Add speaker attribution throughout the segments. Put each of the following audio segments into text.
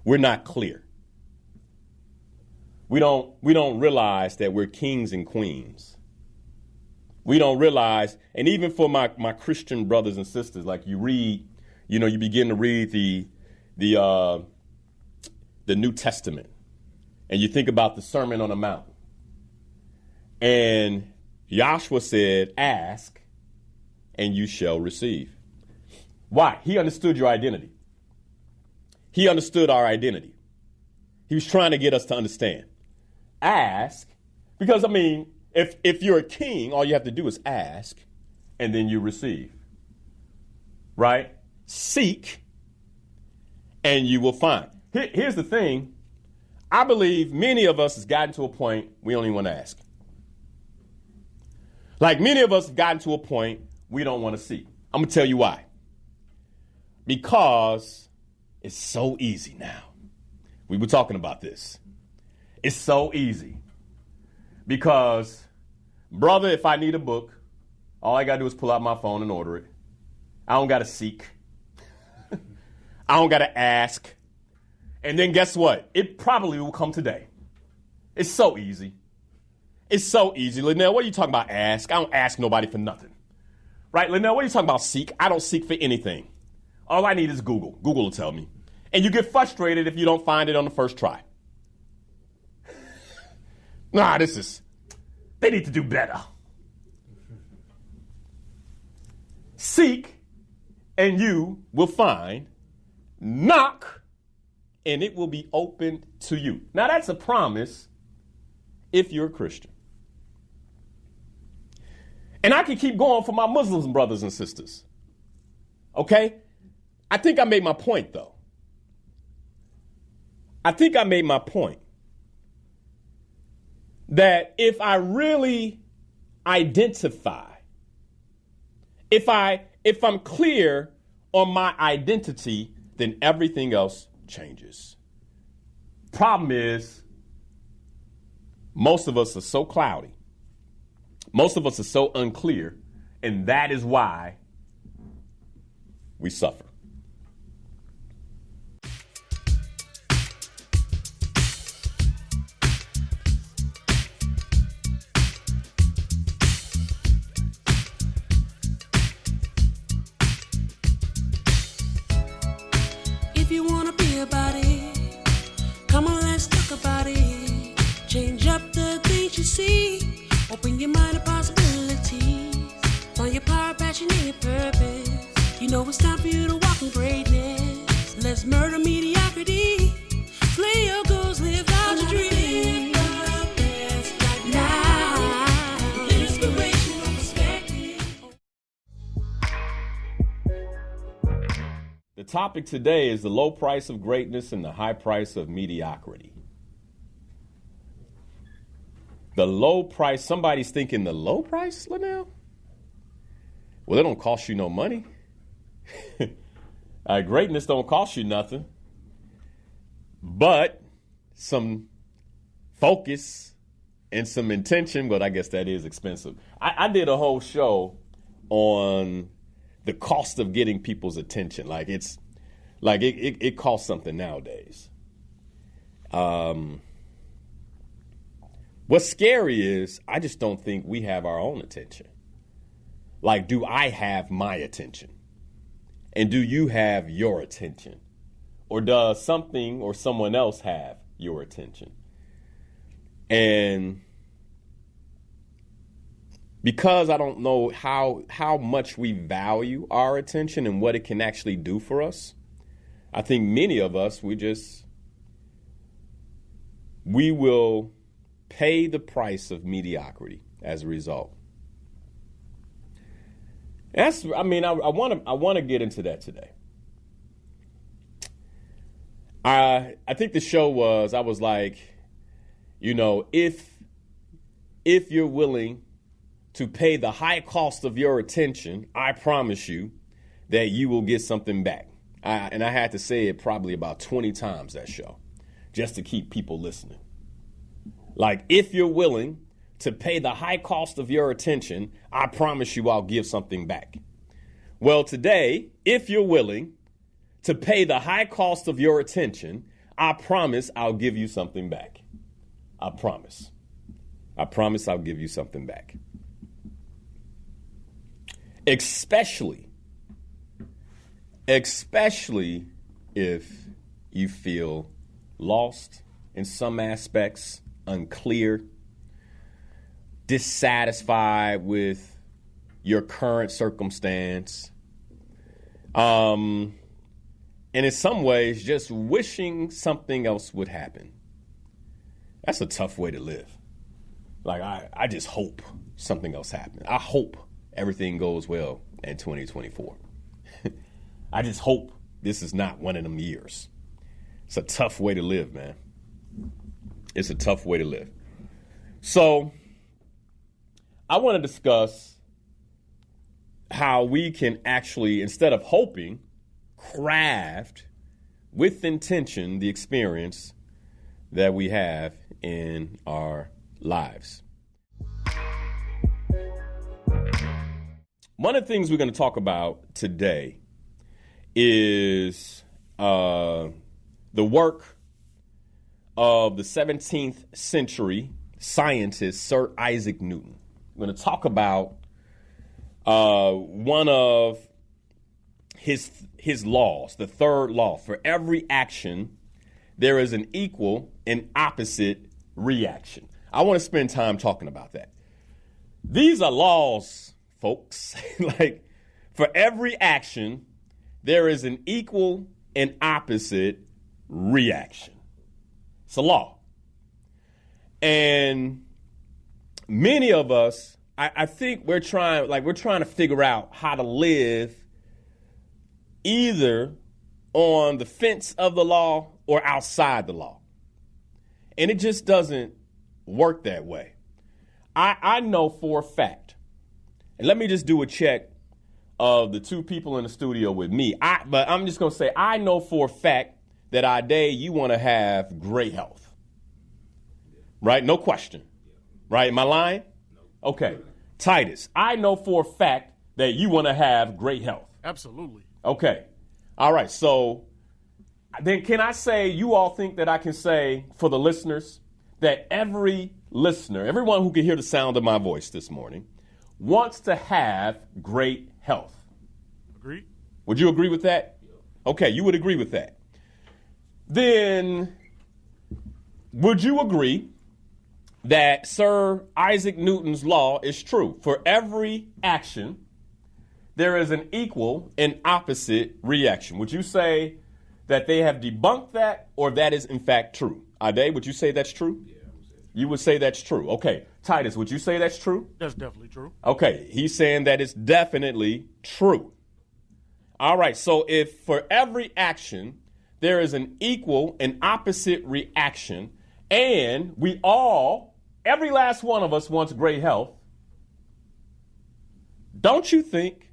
Speaker 1: we're not clear. We don't realize that we're kings and queens. We don't realize, and even for my Christian brothers and sisters, like you read, you begin to read the New Testament, and you think about the Sermon on the Mount. And Joshua said, ask, and you shall receive. Why? He understood your identity. He understood our identity. He was trying to get us to understand. Ask, because, if you're a king, all you have to do is ask, and then you receive. Right? Seek, and you will find. Here's the thing. I believe many of us has gotten to a point we don't even want to ask. Like many of us have gotten to a point we don't want to seek. I'm going to tell you why. Because it's so easy now. We were talking about this. It's so easy. Because, brother, if I need a book, all I got to do is pull out my phone and order it. I don't got to seek. I don't got to ask. And then guess what? It probably will come today. It's so easy. It's so easy. Linnell, what are you talking about ask? I don't ask nobody for nothing. Right, Linnell, what are you talking about seek? I don't seek for anything. All I need is Google. Google will tell me. And you get frustrated if you don't find it on the first try. They need to do better. Seek, and you will find. Knock, and it will be opened to you. Now, that's a promise if you're a Christian. And I can keep going for my Muslim brothers and sisters. Okay? I think I made my point, though. I think I made my point that if I really identify, if I'm clear on my identity, then everything else changes. Problem is, most of us are so cloudy. Most of us are so unclear, and that is why we suffer.
Speaker 2: If you want to be about it, come on, let's talk about it. Change up the things you see. Open your mind to possibilities. Find your power, passion, and your purpose. You know it's time for you to walk in greatness. Let's murder mediocrity. Slay your goals, live out your dreams. Right now. Inspirational perspective.
Speaker 1: The topic today is the low price of greatness and the high price of mediocrity. The low price, somebody's thinking the low price, Linnell? Well, it don't cost you no money. Greatness don't cost you nothing. But some focus and some intention, but I guess that is expensive. I did a whole show on the cost of getting people's attention. It costs something nowadays. What's scary is I just don't think we have our own attention. Like, do I have my attention? And do you have your attention? Or does something or someone else have your attention? And because I don't know how much we value our attention and what it can actually do for us, I think many of us, we will pay the price of mediocrity as a result. I want to get into that today. I think the show was, I was like, if you're willing to pay the high cost of your attention, I promise you that you will get something back. And I had to say it probably about 20 times that show, just to keep people listening. Like, if you're willing to pay the high cost of your attention, I promise you I'll give something back. Well, today, if you're willing to pay the high cost of your attention, I promise I'll give you something back. I promise. I promise I'll give you something back. Especially if you feel lost in some aspects, unclear, dissatisfied with your current circumstance, and in some ways just wishing something else would happen. That's a tough way to live. Like, I just hope something else happens. I hope everything goes well in 2024. I just hope this is not one of them years. It's a tough way to live, man. It's a tough way to live. So I want to discuss how we can actually, instead of hoping, craft with intention the experience that we have in our lives. One of the things we're going to talk about today is the work of the 17th century scientist Sir Isaac Newton. We're going to talk about one of his laws, the third law. For every action, there is an equal and opposite reaction. I want to spend time talking about that. These are laws, folks. Like, for every action, there is an equal and opposite reaction. It's a law. And many of us, I think we're trying to figure out how to live either on the fence of the law or outside the law. And it just doesn't work that way. I know for a fact, and let me just do a check of the two people in the studio with me. But I'm just going to say, I know for a fact that Ade, you want to have great health. Right? No question. Right? Am I lying? Okay. Titus, I know for a fact that you want to have great health.
Speaker 3: Absolutely.
Speaker 1: Okay. All right. So then can I say, you all think that I can say for the listeners that every listener, everyone who can hear the sound of my voice this morning, wants to have great health?
Speaker 3: Agreed.
Speaker 1: Would you agree with that? Okay, you would agree with that. Then would you agree that Sir Isaac Newton's law is true? For every action, there is an equal and opposite reaction. Would you say that they have debunked that, or that is in fact true? Ade, would you say that's true?
Speaker 3: Yeah, I would say that.
Speaker 1: You would say that's true. Okay. Titus, would you say that's true?
Speaker 3: That's definitely true.
Speaker 1: Okay. He's saying that it's definitely true. All right. So if for every action, there is an equal and opposite reaction, and we all, every last one of us wants great health, don't you think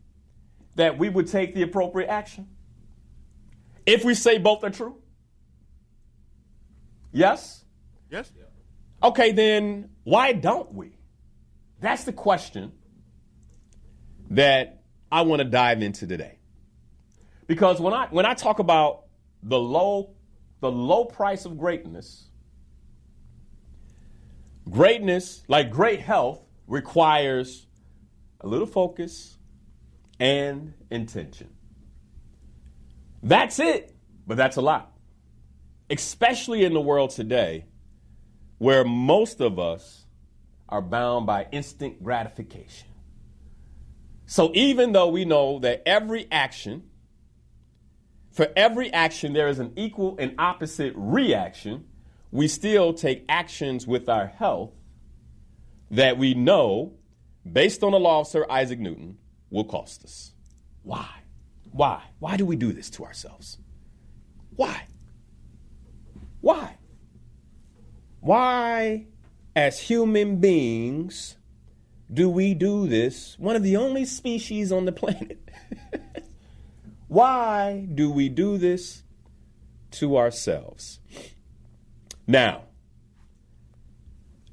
Speaker 1: that we would take the appropriate action if we say both are true? Yes?
Speaker 3: Yes.
Speaker 1: Okay, then why don't we? That's the question that I want to dive into today. Because when I talk about the low price of greatness, like great health, requires a little focus and intention. That's it, but that's a lot. Especially in the world today, where most of us are bound by instant gratification. So even though we know that for every action there is an equal and opposite reaction, we still take actions with our health that we know, based on the law of Sir Isaac Newton, will cost us. Why? Why do we do this to ourselves? Why? Why, as human beings, do we do this? One of the only species on the planet. Why do we do this to ourselves? Now,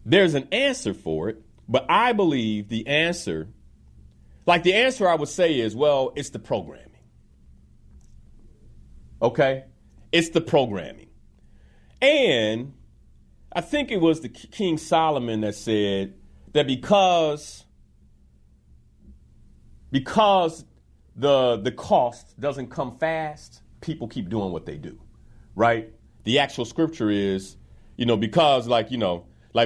Speaker 1: there's an answer for it, but I believe the answer I would say is, well, it's the programming. Okay? It's the programming. And I think it was the King Solomon that said that because the cost doesn't come fast, people keep doing what they do, right? The actual scripture is, because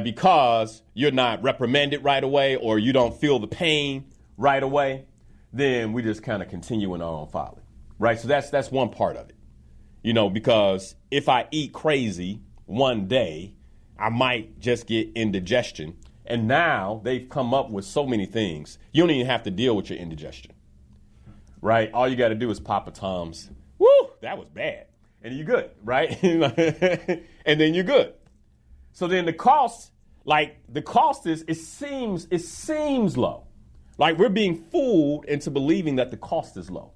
Speaker 1: because you're not reprimanded right away or you don't feel the pain right away, then we just kind of continue in our own folly, right? So that's one part of it, because if I eat crazy one day, I might just get indigestion. And now they've come up with so many things. You don't even have to deal with your indigestion, right? All you got to do is pop a Tums. Woo, that was bad. And you're good, right? And then you're good. So then the cost is, it seems low. Like we're being fooled into believing that the cost is low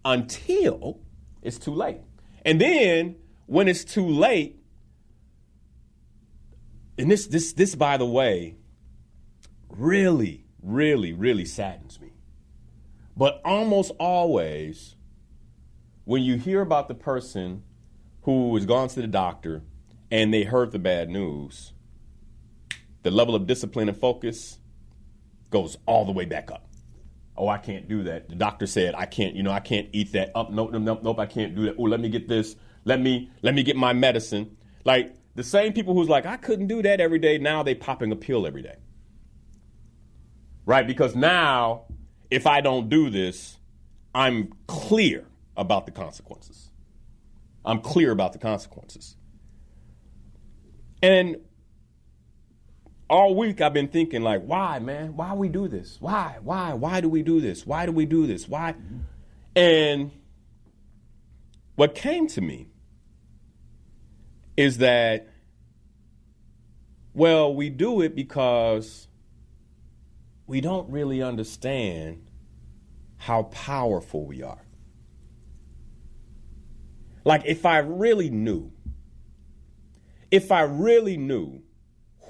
Speaker 1: until it's too late. And then when it's too late, and this, by the way, really, really, really saddens me. But almost always, when you hear about the person who has gone to the doctor and they heard the bad news, the level of discipline and focus goes all the way back up. Oh, I can't do that. The doctor said I can't eat that. Nope, I can't do that. Oh, let me get this. Let me get my medicine. Like the same people who's like, I couldn't do that every day. Now they popping a pill every day. Right? Because now, if I don't do this, I'm clear about the consequences. I'm clear about the consequences. And all week I've been thinking like, why, man? Why we do this? Why? Why do we do this? Why do we do this? Why? And what came to me is that, well, we do it because we don't really understand how powerful we are. Like if I really knew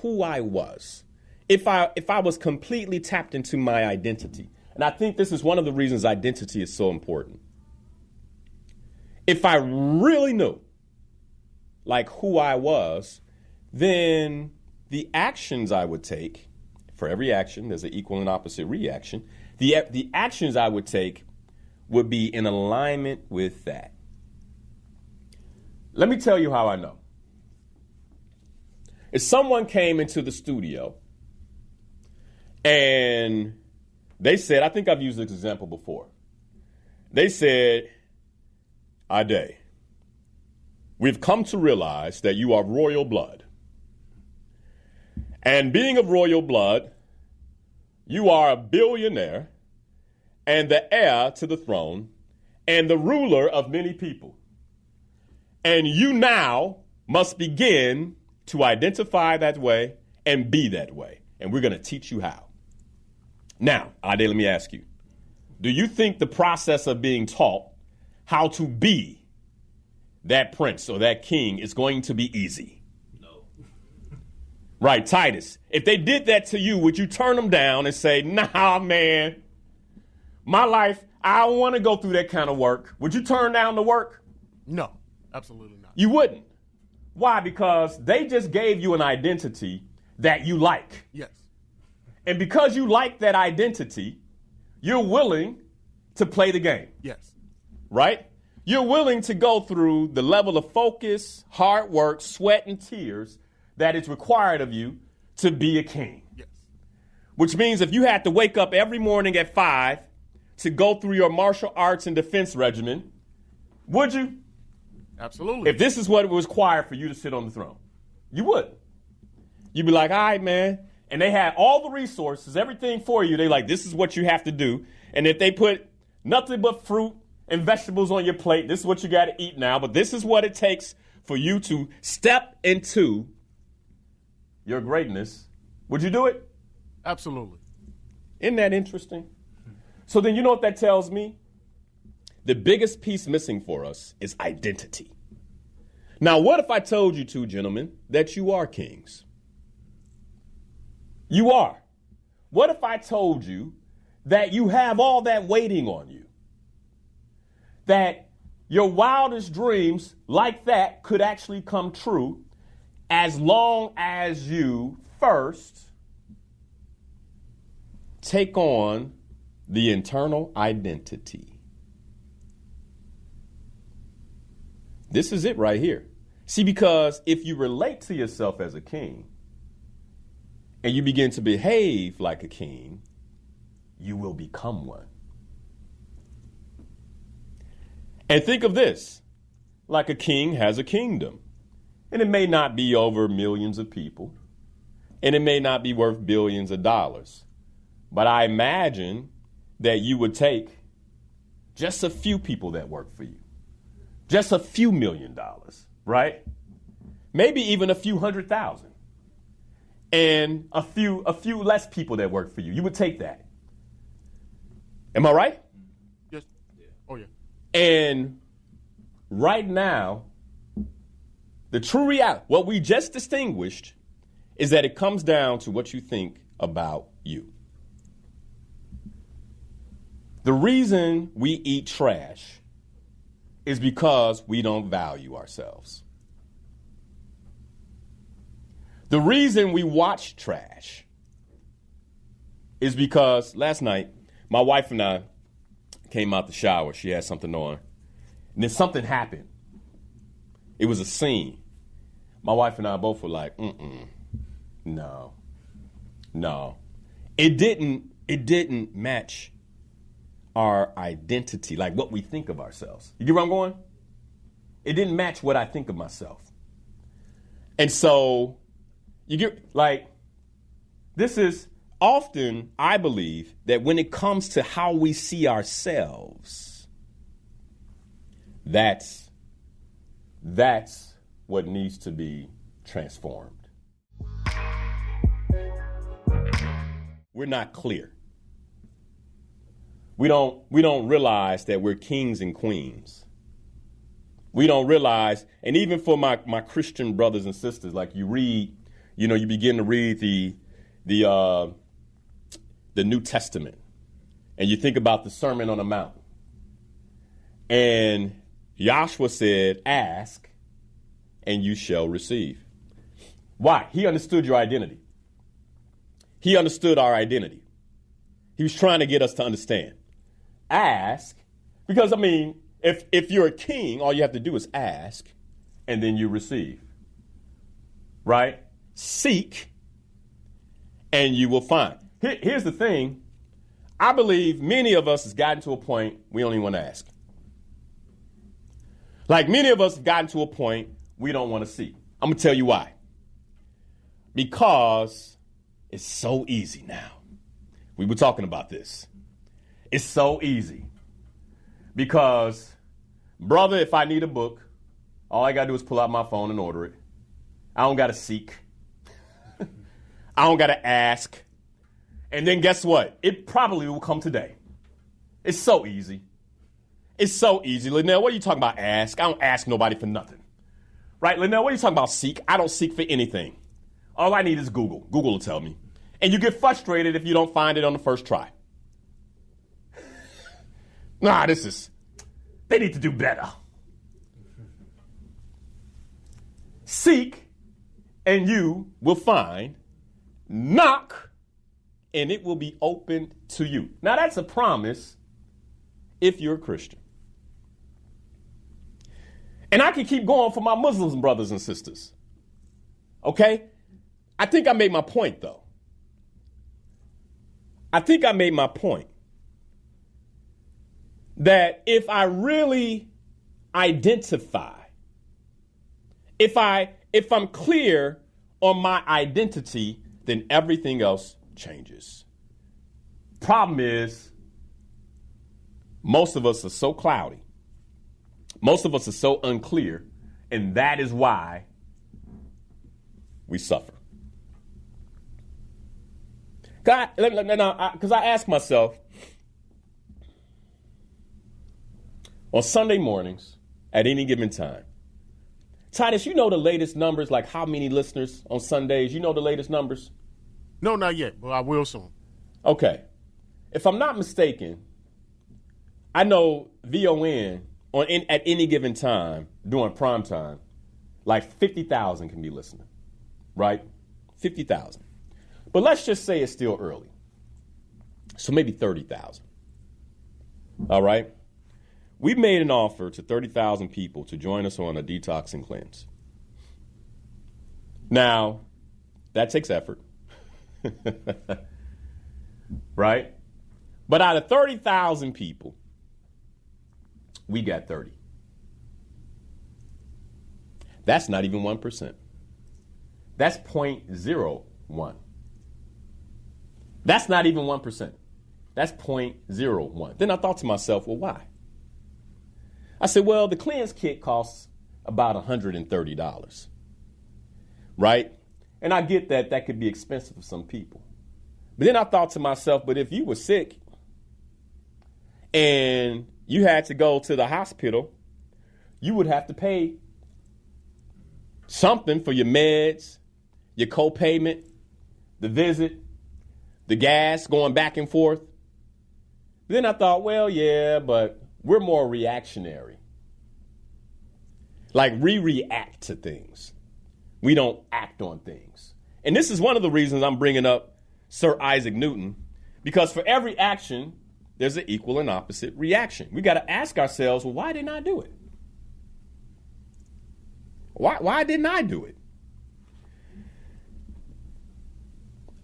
Speaker 1: who I was, if I was completely tapped into my identity, and I think this is one of the reasons identity is so important. If I really knew like who I was, then the actions I would take, for every action, there's an equal and opposite reaction. The actions I would take would be in alignment with that. Let me tell you how I know. If someone came into the studio and they said, I think I've used this example before. They said, Ade, we've come to realize that you are royal blood. And being of royal blood, you are a billionaire and the heir to the throne and the ruler of many people. And you now must begin to identify that way and be that way. And we're going to teach you how. Now, Ade, let me ask you, do you think the process of being taught how to be that prince or that king is going to be easy?
Speaker 4: No.
Speaker 1: Right, Titus. If they did that to you, would you turn them down and say, nah, man, my life, I don't want to go through that kind of work. Would you turn down the work?
Speaker 3: No, absolutely not.
Speaker 1: You wouldn't. Why? Because they just gave you an identity that you like.
Speaker 3: Yes.
Speaker 1: And because you like that identity, you're willing to play the game.
Speaker 3: Yes.
Speaker 1: Right? You're willing to go through the level of focus, hard work, sweat, and tears that is required of you to be a king.
Speaker 3: Yes.
Speaker 1: Which means if you had to wake up every morning at 5 to go through your martial arts and defense regimen, would you?
Speaker 3: Absolutely.
Speaker 1: If this is what was required for you to sit on the throne, you would. You'd be like, all right, man. And they had all the resources, everything for you. They like, this is what you have to do. And if they put nothing but fruit and vegetables on your plate, this is what you got to eat now. But this is what it takes for you to step into your greatness. Would you do it?
Speaker 3: Absolutely.
Speaker 1: Isn't that interesting? So then you know what that tells me? The biggest piece missing for us is identity. Now, what if I told you two gentlemen that you are kings? You are. What if I told you that you have all that waiting on you? That your wildest dreams like that could actually come true as long as you first take on the internal identity. This is it right here. See, because if you relate to yourself as a king and you begin to behave like a king, you will become one. And think of this, like a king has a kingdom. And it may not be over millions of people, and it may not be worth billions of dollars. But I imagine that you would take just a few people that work for you, just a few $1 million, right? Maybe even a few 100,000, and a few less people that work for you. You would take that. Am I right?
Speaker 3: Yes. Oh, yeah.
Speaker 1: And right now, the true reality, what we just distinguished, is that it comes down to what you think about you. The reason we eat trash is because we don't value ourselves. The reason we watch trash is because last night, my wife and I came out the shower. She had something on. And then something happened. It was a scene. My wife and I both were like, no. It didn't match our identity, like what we think of ourselves. You get where I'm going? It didn't match what I think of myself. And so, you get, like, this is often, I believe, that when it comes to how we see ourselves, that's what needs to be transformed. We're not clear. We don't realize that we're kings and queens. We don't realize, and even for my Christian brothers and sisters, like you read, you begin to read the New Testament, and you think about the Sermon on the Mount. And Joshua said, ask, and you shall receive. Why? He understood your identity. He understood our identity. He was trying to get us to understand. Ask, because, if you're a king, all you have to do is ask, and then you receive. Right? Seek, and you will find. Here's the thing. I believe many of us has gotten to a point we don't even want to ask. Like many of us have gotten to a point we don't want to seek. I'm going to tell you why. Because it's so easy now. We were talking about this. It's so easy. Because, brother, if I need a book, all I got to do is pull out my phone and order it. I don't got to seek. I don't got to ask. And then guess what? It probably will come today. It's so easy. It's so easy. Linnell, what are you talking about ask? I don't ask nobody for nothing. Right, Linnell, what are you talking about seek? I don't seek for anything. All I need is Google. Google will tell me. And you get frustrated if you don't find it on the first try. They need to do better. Seek, and you will find. Knock, and it will be opened to you. Now, that's a promise if you're a Christian. And I can keep going for my Muslim brothers and sisters. Okay? I think I made my point, though. I think I made my point. That if I really identify, if I'm clear on my identity, then everything else changes. Problem is, most of us are so cloudy. Most of us are so unclear, and that is why we suffer. God, because I ask myself, on Sunday mornings, at any given time, Titus, you know the latest numbers, like how many listeners on Sundays? You know the latest numbers?
Speaker 3: No, not yet, but I will soon.
Speaker 1: Okay. If I'm not mistaken, I know VON at any given time during prime time, like 50,000 can be listening, right? 50,000. But let's just say it's still early. So maybe 30,000. All right? We made an offer to 30,000 people to join us on a detox and cleanse. Now, that takes effort. Right? But out of 30,000 people, we got 30. That's not even 1%. That's 0.01. That's not even 1%. That's 0.01. Then I thought to myself, well, why? I said, well, the cleanse kit costs about $130, right? And I get that that could be expensive for some people. But then I thought to myself, but if you were sick and you had to go to the hospital, you would have to pay something for your meds, your co-payment, the visit, the gas going back and forth. Then I thought, well, yeah, but we're more reactionary. Like we react to things. We don't act on things. And this is one of the reasons I'm bringing up Sir Isaac Newton, because for every action, there's an equal and opposite reaction. We got to ask ourselves, well, why didn't I do it? Why didn't I do it?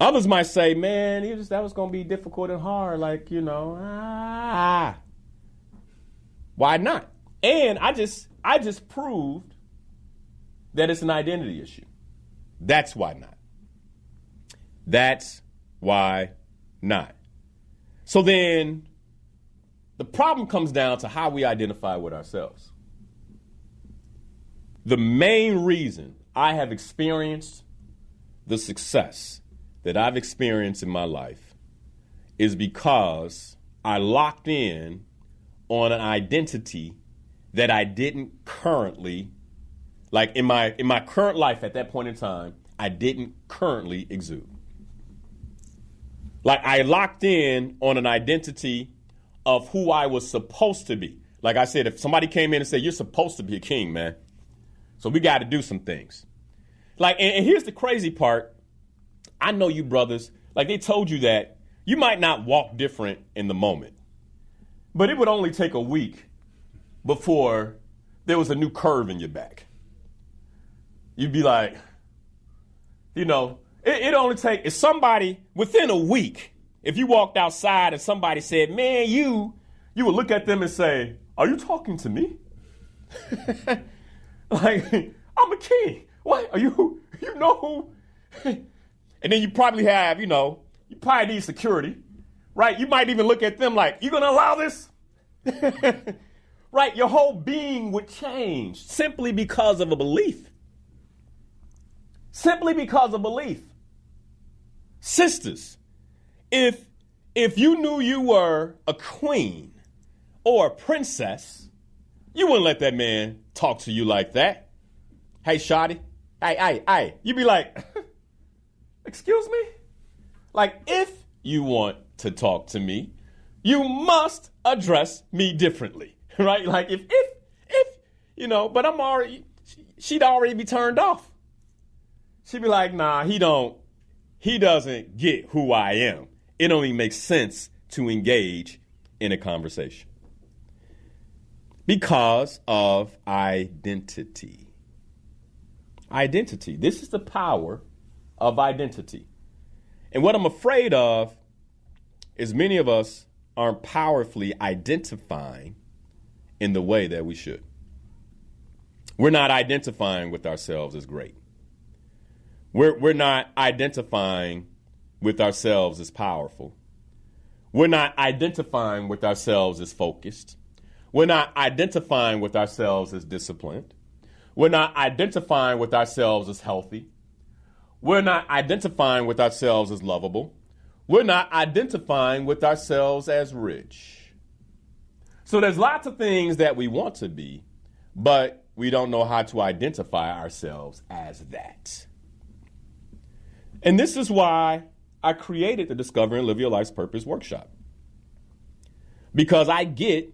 Speaker 1: Others might say, man, that was going to be difficult and hard. Like, why not? And I just proved that it's an identity issue. That's why not. That's why not. So then the problem comes down to how we identify with ourselves. The main reason I have experienced the success that I've experienced in my life is because I locked in on an identity that I didn't currently, like in my current life at that point in time, I didn't currently exude. Like I locked in on an identity of who I was supposed to be. Like I said, if somebody came in and said, you're supposed to be a king, man, so we got to do some things. Like, and here's the crazy part. I know you brothers, like they told you that you might not walk different in the moment, but it would only take a week before there was a new curve in your back. You'd be like, it only take, if somebody within a week, if you walked outside and somebody said, man, you would look at them and say, are you talking to me? Like, I'm a king. What? Are you know who? And then you probably have, you probably need security, right? You might even look at them like, you going to allow this? Right? Your whole being would change simply because of a belief. Simply because of belief. Sisters, if you knew you were a queen or a princess, you wouldn't let that man talk to you like that. Hey, shawty. Hey. You'd be like, excuse me? Like, if you want to talk to me, you must address me differently, right? Like, if but she'd already be turned off. She'd be like, nah, he doesn't get who I am. It only makes sense to engage in a conversation. Because of identity. Identity. This is the power of identity. And what I'm afraid of is many of us aren't powerfully identifying in the way that we should. We're not identifying with ourselves as great. We're not identifying with ourselves as powerful. We're not identifying with ourselves as focused. We're not identifying with ourselves as disciplined. We're not identifying with ourselves as healthy. We're not identifying with ourselves as lovable. We're not identifying with ourselves as rich. So there's lots of things that we want to be, but we don't know how to identify ourselves as that. And this is why I created the Discover and Live Your Life's Purpose workshop. Because I get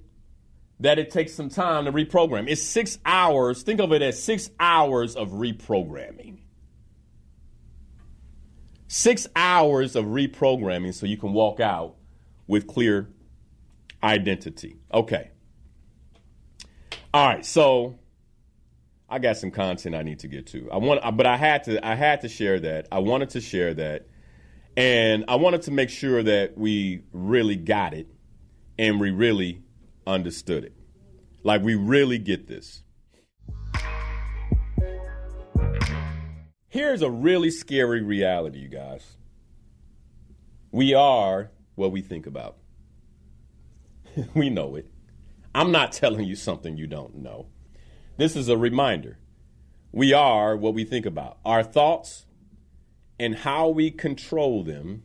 Speaker 1: that it takes some time to reprogram. It's 6 hours. Think of it as 6 hours of reprogramming. 6 hours of reprogramming so you can walk out with clear identity. Okay. All right. So I got some content I need to get to. But I had to share that. I wanted to share that. And I wanted to make sure that we really got it and we really understood it. Like we really get this. Here's a really scary reality, you guys. We are what we think about. We know it. I'm not telling you something you don't know. This is a reminder. We are what we think about. Our thoughts and how we control them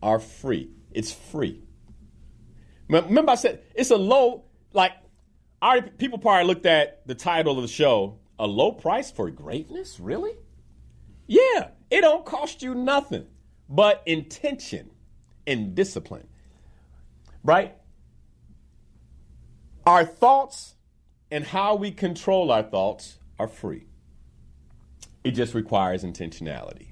Speaker 1: are free. It's free. Remember I said it's a low, like, people probably looked at the title of the show, A Low Price for Greatness? Really? Yeah, it don't cost you nothing but intention and discipline, right? Our thoughts and how we control our thoughts are free. It just requires intentionality.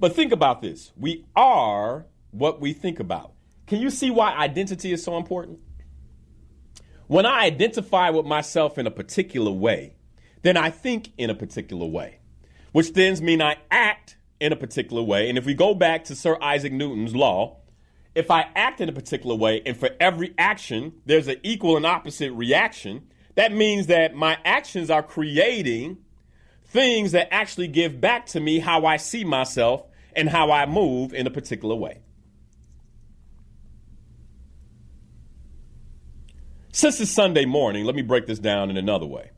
Speaker 1: But think about this. We are what we think about. Can you see why identity is so important? When I identify with myself in a particular way, then I think in a particular way, which then means I act in a particular way. And if we go back to Sir Isaac Newton's law, if I act in a particular way and for every action, there's an equal and opposite reaction, that means that my actions are creating things that actually give back to me how I see myself and how I move in a particular way. Since it's Sunday morning, let me break this down in another way.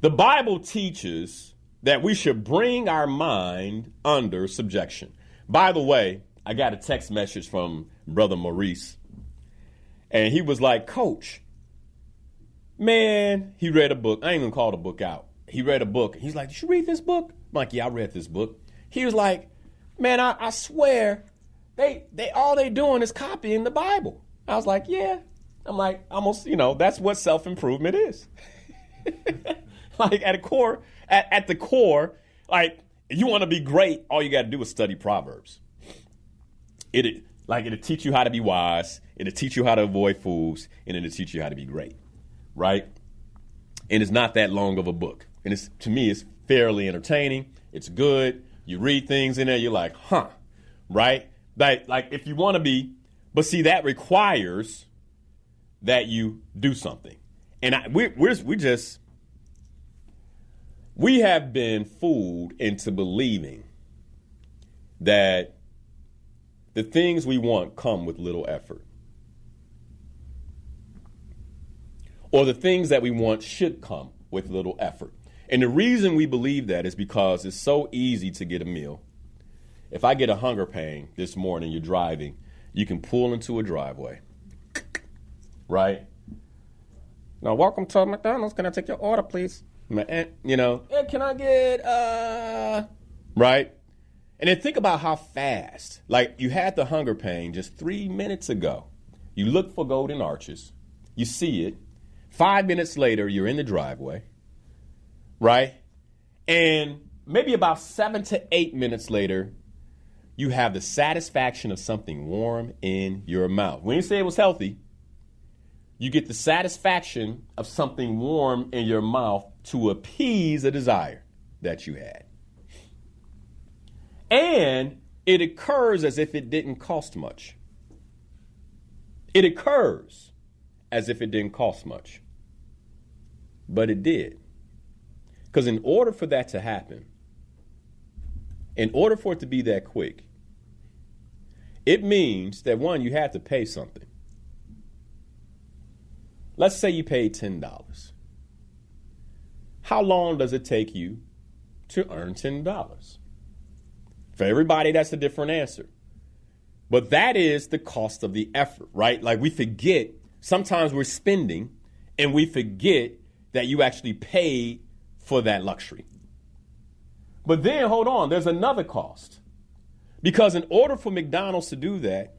Speaker 1: The Bible teaches that we should bring our mind under subjection. By the way, I got a text message from Brother Maurice, and he was like, Coach, man, he read a book. I ain't even call the book out. He read a book. He's like, did you read this book? I'm like, yeah, I read this book. He was like, man, I swear, they all they doing is copying the Bible. I was like, yeah. I'm like, almost, that's what self-improvement is. Like at the core, like you want to be great, all you got to do is study Proverbs. It'll teach you how to be wise, it'll teach you how to avoid fools, and it'll teach you how to be great, right? And it's not that long of a book. And to me, it's fairly entertaining. It's good. You read things in there, you're like, huh, right? Like if you want to be, but see, that requires that you do something. And we have been fooled into believing that the things we want come with little effort. Or the things that we want should come with little effort. And the reason we believe that is because it's so easy to get a meal. If I get a hunger pain this morning, you're driving, you can pull into a driveway, right? Now, welcome to McDonald's. Can I take your order, please? Hey, can I get, right? And then think about how fast, like you had the hunger pain just 3 minutes ago. You look for golden arches. You see it. 5 minutes later, you're in the driveway, right? And maybe about 7 to 8 minutes later, you have the satisfaction of something warm in your mouth. When you say it was healthy, you get the satisfaction of something warm in your mouth to appease a desire that you had. And it occurs as if it didn't cost much. It occurs as if it didn't cost much. But it did. Because in order for that to happen, in order for it to be that quick, it means that, one, you have to pay something. Let's say you paid $10. How long does it take you to earn $10? For everybody, that's a different answer. But that is the cost of the effort, right? Like we forget, sometimes we're spending and we forget that you actually paid for that luxury. But then, hold on, there's another cost. Because in order for McDonald's to do that,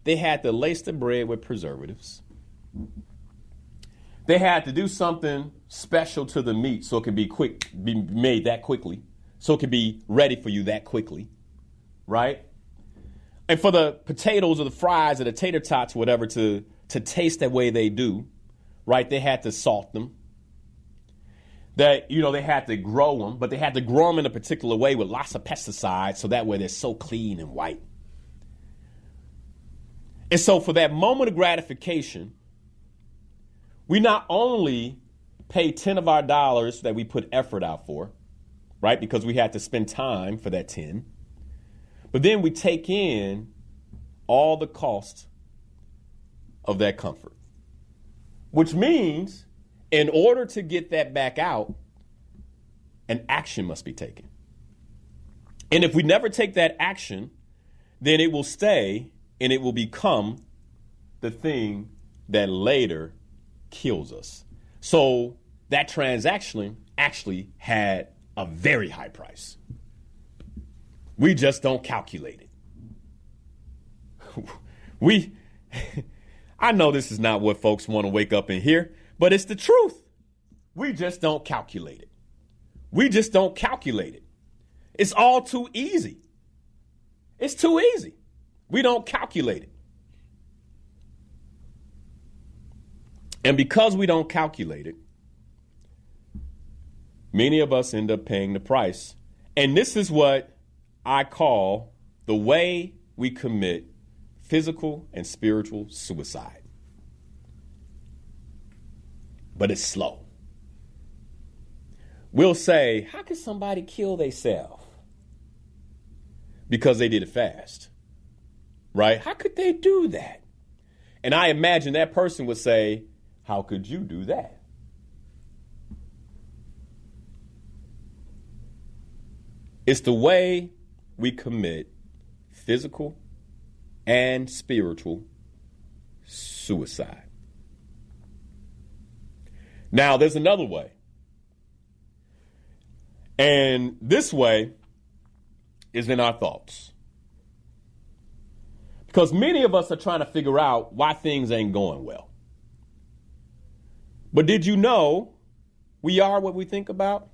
Speaker 1: they had to lace the bread with preservatives. They had to do something special to the meat so it could be made that quickly, so it could be ready for you that quickly, right? And for the potatoes or the fries or the tater tots, whatever, to taste that way they do, right? They had to salt them. They had to grow them, but they had to grow them in a particular way with lots of pesticides, so that way they're so clean and white. And so for that moment of gratification, we not only pay 10 of our dollars that we put effort out for, right? Because we had to spend time for that 10. But then we take in all the cost of that comfort, which means in order to get that back out, an action must be taken. And if we never take that action, then it will stay and it will become the thing that later kills us. So that transaction actually had a very high price. We just don't calculate it. I know this is not what folks want to wake up and hear, but it's the truth. We just don't calculate it. We just don't calculate it. It's all too easy. It's too easy. We don't calculate it. And because we don't calculate it, many of us end up paying the price. And this is what I call the way we commit physical and spiritual suicide. But it's slow. We'll say, how could somebody kill themselves? Because they did it fast. Right? How could they do that? And I imagine that person would say, how could you do that? It's the way we commit physical and spiritual suicide. Now, there's another way. And this way is in our thoughts. Because many of us are trying to figure out why things ain't going well. But did you know we are what we think about?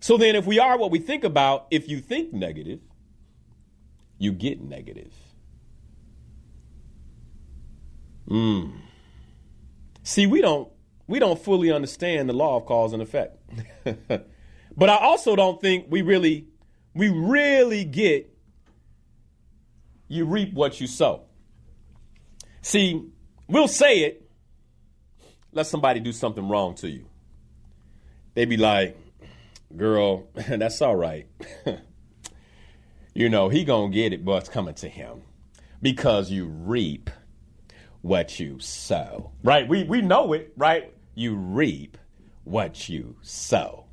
Speaker 1: So then if we are what we think about, if you think negative, you get negative. See, we don't fully understand the law of cause and effect. But I also don't think we really get you reap what you sow. See, we'll say it, let somebody do something wrong to you. They be like, girl, that's all right. He gonna get it, but it's coming to him. Because you reap what you sow. Right? We know it, right? You reap what you sow.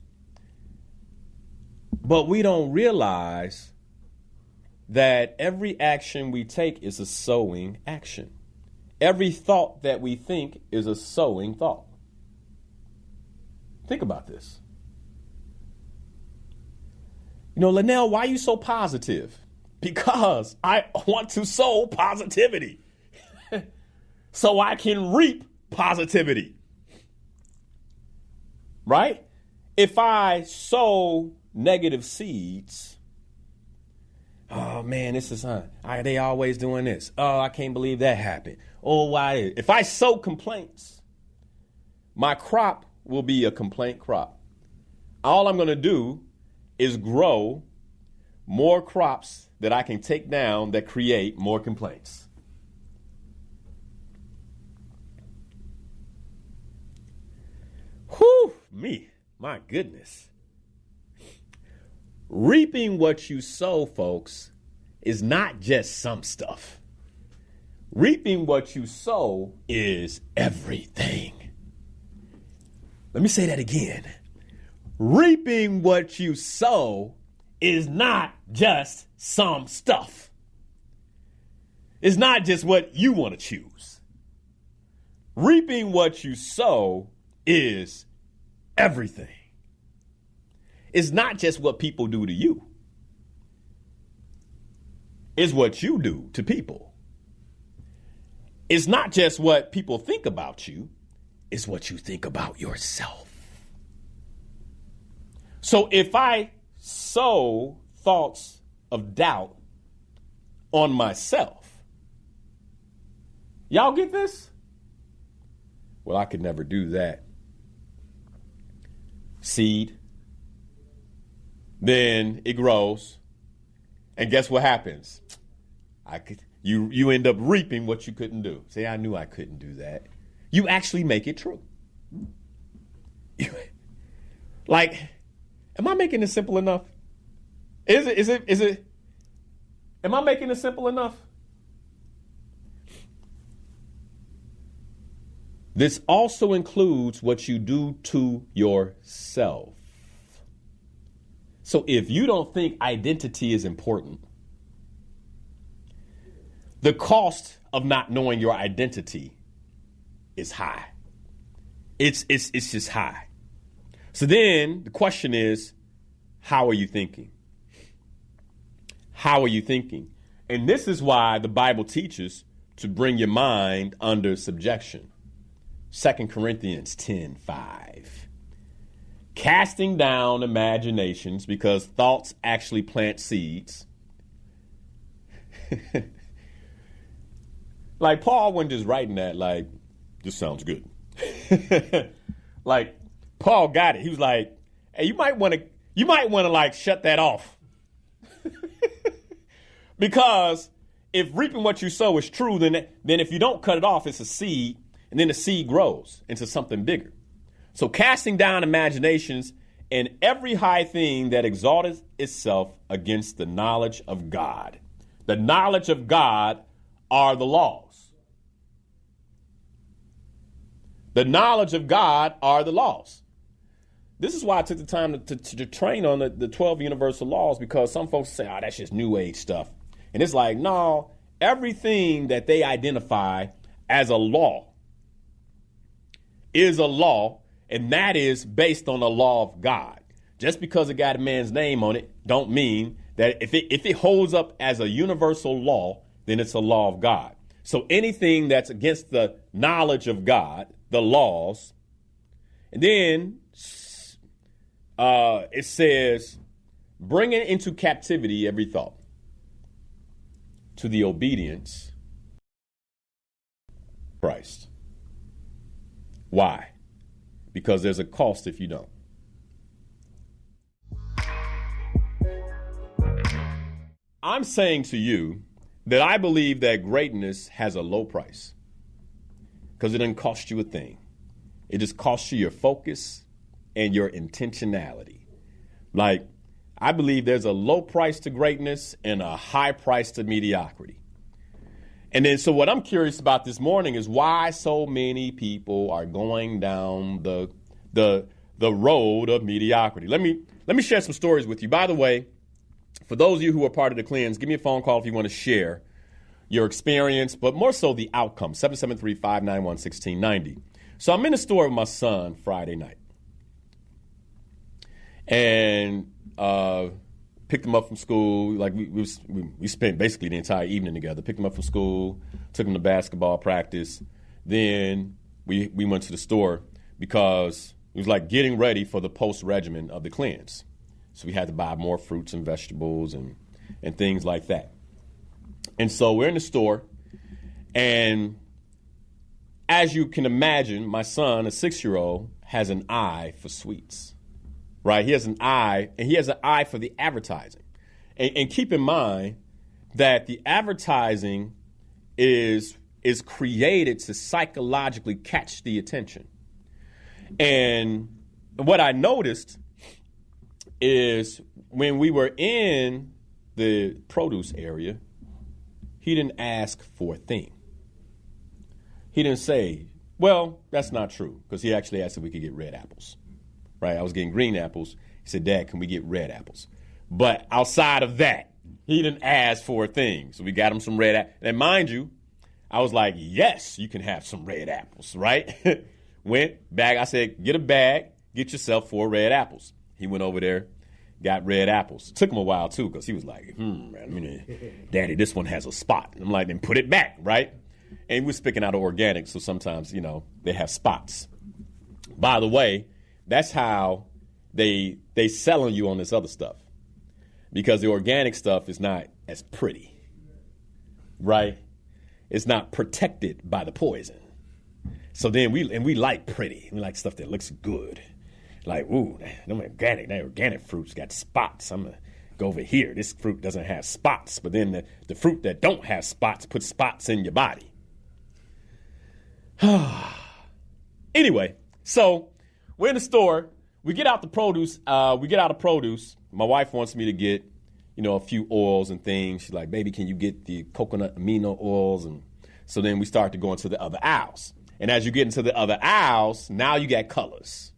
Speaker 1: But we don't realize that every action we take is a sowing action. Every thought that we think is a sowing thought. Think about this. Linnell, why are you so positive? Because I want to sow positivity so I can reap positivity. Right? If I sow negative seeds, oh man, this is they always doing this. Oh, I can't believe that happened. Oh, why? If I sow complaints, my crop will be a complaint crop. All I'm going to do is grow more crops that I can take down that create more complaints. Whew, my goodness. Reaping what you sow, folks, is not just some stuff. Reaping what you sow is everything. Let me say that again. Reaping what you sow is not just some stuff. It's not just what you want to choose. Reaping what you sow is everything. It's not just what people do to you. It's what you do to people. it's not just what people think about you, it's what you think about yourself. So if I sow thoughts of doubt on myself, y'all get this? Well, I could never do that. Seed. Then it grows. And guess what happens? You end up reaping what you couldn't do. Say, I knew I couldn't do that. You actually make it true. Like, am I making this simple enough? Is it? Am I making this simple enough? This also includes what you do to yourself. So if you don't think identity is important, the cost of not knowing your identity is high. It's just high. So then the question is, how are you thinking? How are you thinking? And this is why the Bible teaches to bring your mind under subjection. 2 Corinthians 10:5. Casting down imaginations, because thoughts actually plant seeds. Like Paul wasn't just writing that like, this sounds good. Like Paul got it. He was like, hey, you might want to like shut that off. Because if reaping what you sow is true, then if you don't cut it off, it's a seed, and then the seed grows into something bigger. So casting down imaginations and every high thing that exalteth itself against the knowledge of God. The knowledge of God are the laws. The knowledge of God are the laws. This is why I took the time to train on the 12 universal laws, because some folks say, oh, that's just new age stuff. And it's like, no, everything that they identify as a law is a law, and that is based on the law of God. Just because it got a man's name on it don't mean that if it holds up as a universal law, then it's a law of God. So anything that's against the knowledge of God, the laws, and then it says, bringing into captivity every thought to the obedience of Christ. Why? Because there's a cost if you don't. I'm saying to you that I believe that greatness has a low price, because it doesn't cost you a thing. It just costs you your focus and your intentionality. Like, I believe there's a low price to greatness and a high price to mediocrity. And then, so what I'm curious about this morning is why so many people are going down the road of mediocrity. Let me share some stories with you. By the way, for those of you who are part of the cleanse, give me a phone call if you want to share your experience, but more so the outcome, 773-591-1690. So I'm in the store with my son Friday night, and picked him up from school. Like we spent basically the entire evening together. Picked him up from school, took him to basketball practice. Then we went to the store because it was like getting ready for the post regimen of the cleanse. So we had to buy more fruits and vegetables and things like that. And so we're in the store, and as you can imagine, my son, a 6-year-old, has an eye for sweets, right? He has an eye, and he has an eye for the advertising. And keep in mind that the advertising is created to psychologically catch the attention. And what I noticed is when we were in the produce area, he didn't ask for a thing. He didn't say, well, that's not true, because he actually asked if we could get red apples, right? I was getting green apples. He said, Dad, can we get red apples? But outside of that, he didn't ask for a thing. So we got him some red apples. And mind you, I was like, yes, you can have some red apples, right? Went back. I said, get a bag, get yourself 4 red apples. He went over there, got red apples. It took him a while, too, because he was like, Daddy, this one has a spot. And I'm like, then put it back, right? And we're speaking out of organic, so sometimes, they have spots. By the way, that's how they selling you on this other stuff. Because the organic stuff is not as pretty, right? It's not protected by the poison. So then we like pretty. We like stuff that looks good. Like, ooh, that organic fruit's got spots. I'm going to go over here. This fruit doesn't have spots. But then the fruit that don't have spots puts spots in your body. Anyway, so we're in the store. We get out the produce. My wife wants me to get, a few oils and things. She's like, baby, can you get the coconut amino oils? And so then we start to go into the other aisles. And as you get into the other aisles, now you got colors.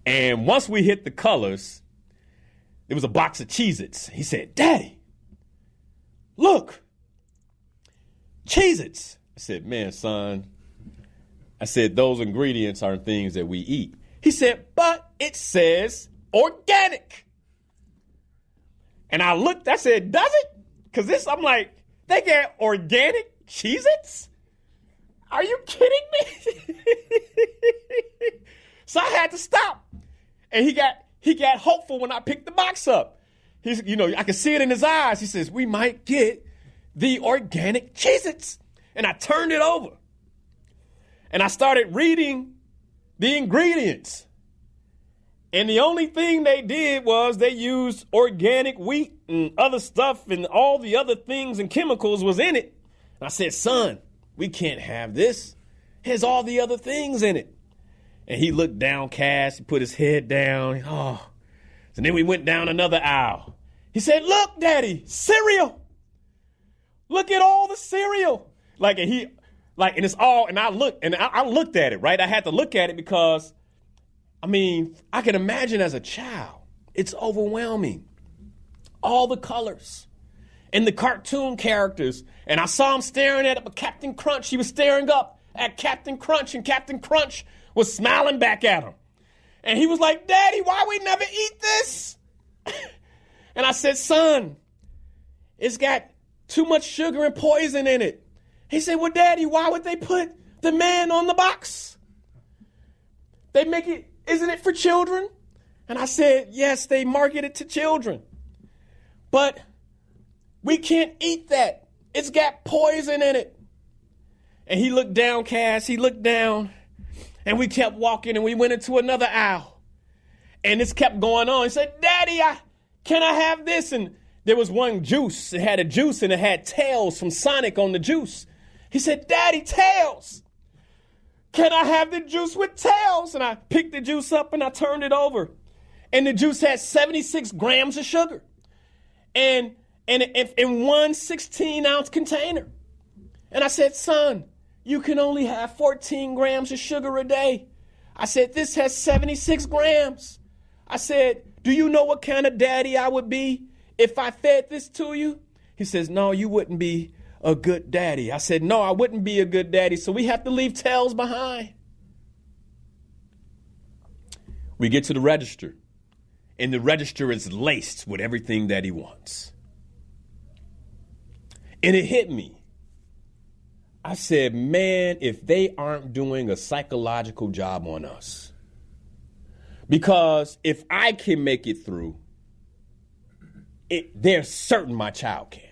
Speaker 1: And once we hit the colors, there was a box of Cheez-Its. He said, Daddy, look, Cheez-Its. I said, man, son, those ingredients aren't things that we eat. He said, but it says organic. And I looked, I said, does it? Because I'm like, they got organic Cheez-Its? Are you kidding me? So I had to stop. And he got hopeful when I picked the box up. I could see it in his eyes. He says, we might get the organic Cheez-Its. And I turned it over. And I started reading the ingredients. And the only thing they did was they used organic wheat and other stuff, and all the other things and chemicals was in it. And I said, son, we can't have this. It has all the other things in it. And he looked downcast. He put his head down. Oh. So then we went down another aisle. He said, look, Daddy, cereal. Look at all the cereal. And I looked at it, right? I had to look at it because, I can imagine as a child, it's overwhelming. All the colors and the cartoon characters. And I saw him staring at Captain Crunch. He was staring up at Captain Crunch, and Captain Crunch was smiling back at him. And he was like, Daddy, why we never eat this? And I said, son, it's got too much sugar and poison in it. He said, well, Daddy, why would they put the man on the box? They make it, isn't it for children? And I said, yes, they market it to children. But we can't eat that. It's got poison in it. And he looked downcast. He looked down. And we kept walking, and we went into another aisle. And this kept going on. He said, Daddy, can I have this? And there was one juice. It had a juice, and it had Tails from Sonic on the juice. He said, Daddy, Tails. Can I have the juice with Tails? And I picked the juice up, and I turned it over. And the juice had 76 grams of sugar. And in one 16-ounce container. And I said, son, you can only have 14 grams of sugar a day. I said, this has 76 grams. I said, do you know what kind of daddy I would be if I fed this to you? He says, no, you wouldn't be a good daddy. I said, no, I wouldn't be a good daddy, so we have to leave Tails behind. We get to the register, and the register is laced with everything that he wants. And it hit me. I said, man, if they aren't doing a psychological job on us. Because if I can make it through, they're certain my child can.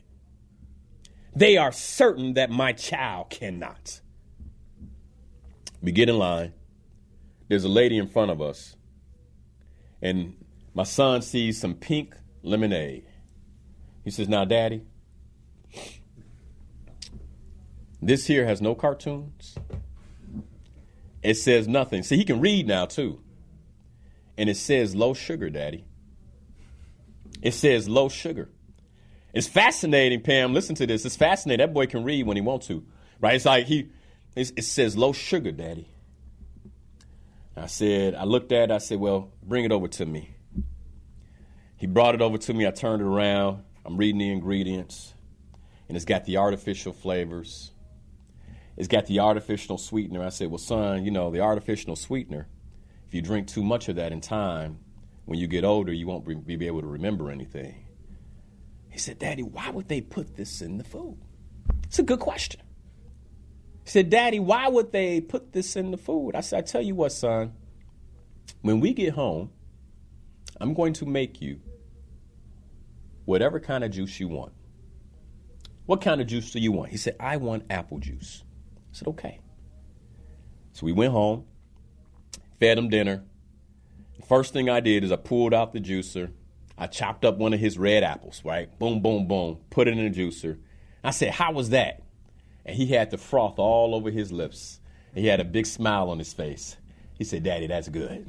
Speaker 1: They are certain that my child cannot. We get in line. There's a lady in front of us. And my son sees some pink lemonade. He says, now, Daddy, this here has no cartoons. It says nothing. See, he can read now, too. And it says low sugar, Daddy. It says low sugar. It's fascinating, Pam. Listen to this. It's fascinating. That boy can read when he wants to, right? It's like it says low sugar, Daddy. I looked at it. I said, well, bring it over to me. He brought it over to me. I turned it around. I'm reading the ingredients. And it's got the artificial flavors. It's got the artificial sweetener. I said, well, son, the artificial sweetener, if you drink too much of that in time, when you get older, you won't be able to remember anything. He said, Daddy, why would they put this in the food? It's a good question. He said, Daddy, why would they put this in the food? I said, I tell you what, son, when we get home, I'm going to make you whatever kind of juice you want. What kind of juice do you want? He said, I want apple juice. I said, okay. So we went home, fed him dinner. The first thing I did is I pulled out the juicer. I chopped up one of his red apples, right? Boom, boom, boom. Put it in the juicer. I said, how was that? And he had the froth all over his lips. And he had a big smile on his face. He said, Daddy, that's good.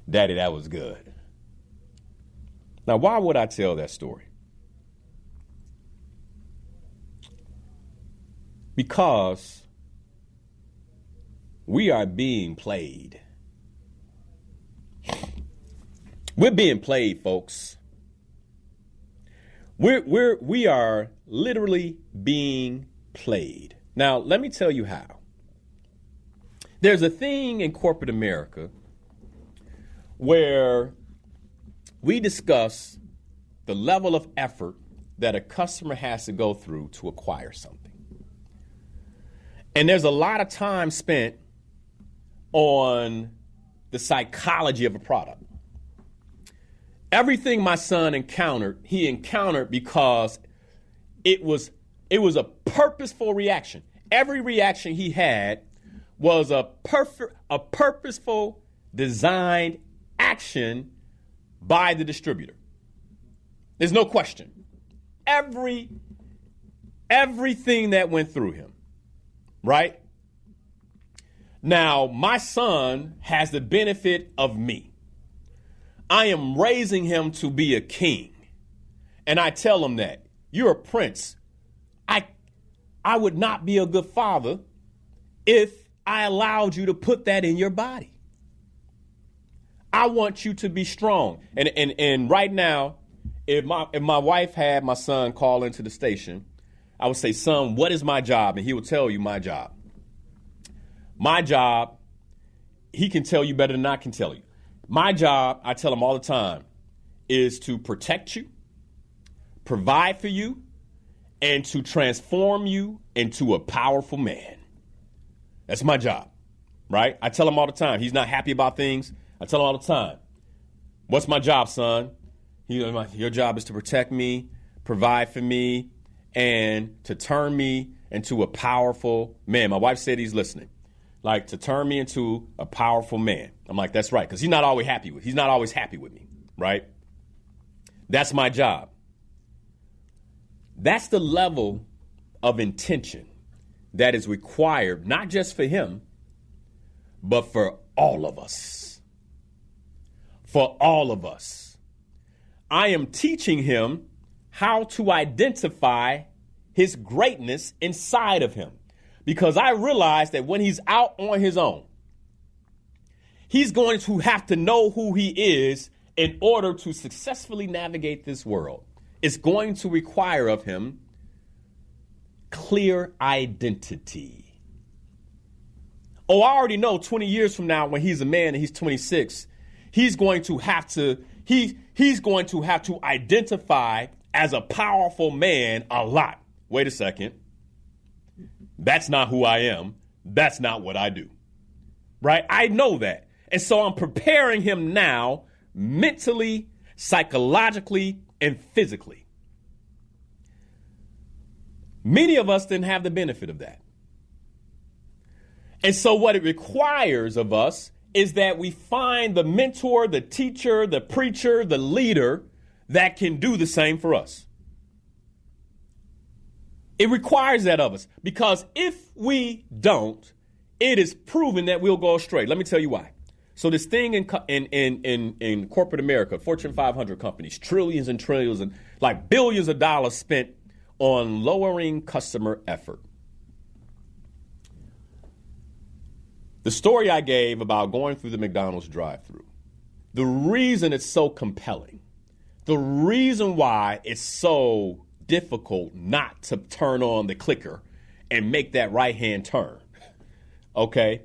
Speaker 1: Daddy, that was good. Now, why would I tell that story? Because we are being played. We're being played, folks. We are literally being played. Now, let me tell you how. There's a thing in corporate America where we discuss the level of effort that a customer has to go through to acquire something. And there's a lot of time spent on the psychology of a product. Everything my son encountered, he encountered because it was a purposeful reaction. Every reaction he had was a purposeful, designed action by the distributor. There's no question. Everything that went through him, right? Now, my son has the benefit of me. I am raising him to be a king. And I tell him that. You're a prince. I would not be a good father if I allowed you to put that in your body. I want you to be strong. And right now, if my wife had my son call into the station, I would say, son, what is my job? And he would tell you my job. My job, he can tell you better than I can tell you. My job, I tell him all the time, is to protect you, provide for you, and to transform you into a powerful man. That's my job, right? I tell him all the time. He's not happy about things. I tell him all the time, what's my job, son? Your job is to protect me, provide for me, and to turn me into a powerful man. My wife said he's listening. Like, to turn me into a powerful man. I'm like, that's right, because he's not always happy with me, right? That's my job. That's the level of intention that is required, not just for him, but for all of us. For all of us. I am teaching him how to identify his greatness inside of him. Because I realize that when he's out on his own, he's going to have to know who he is in order to successfully navigate this world. It's going to require of him clear identity. Oh, I already know 20 years from now when he's a man and he's 26, he's going to have to identify as a powerful man a lot. Wait a second. That's not who I am. That's not what I do. Right? I know that. And so I'm preparing him now mentally, psychologically, and physically. Many of us didn't have the benefit of that. And so what it requires of us is that we find the mentor, the teacher, the preacher, the leader that can do the same for us. It requires that of us, because if we don't, it is proven that we'll go astray. Let me tell you why. So this thing in corporate America, Fortune 500 companies, trillions and trillions and like billions of dollars spent on lowering customer effort. The story I gave about going through the McDonald's drive-thru, the reason it's so compelling, the reason why it's so difficult not to turn on the clicker and make that right-hand turn, okay,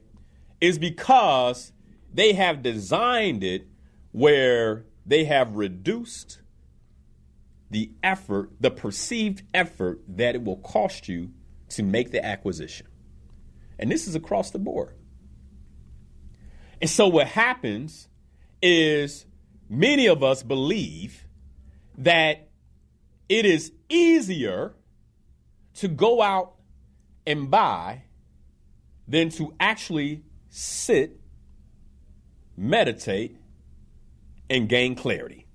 Speaker 1: is because they have designed it where they have reduced the effort, the perceived effort that it will cost you to make the acquisition. And this is across the board. And so what happens is many of us believe that it is easier to go out and buy than to actually sit, meditate, and gain clarity.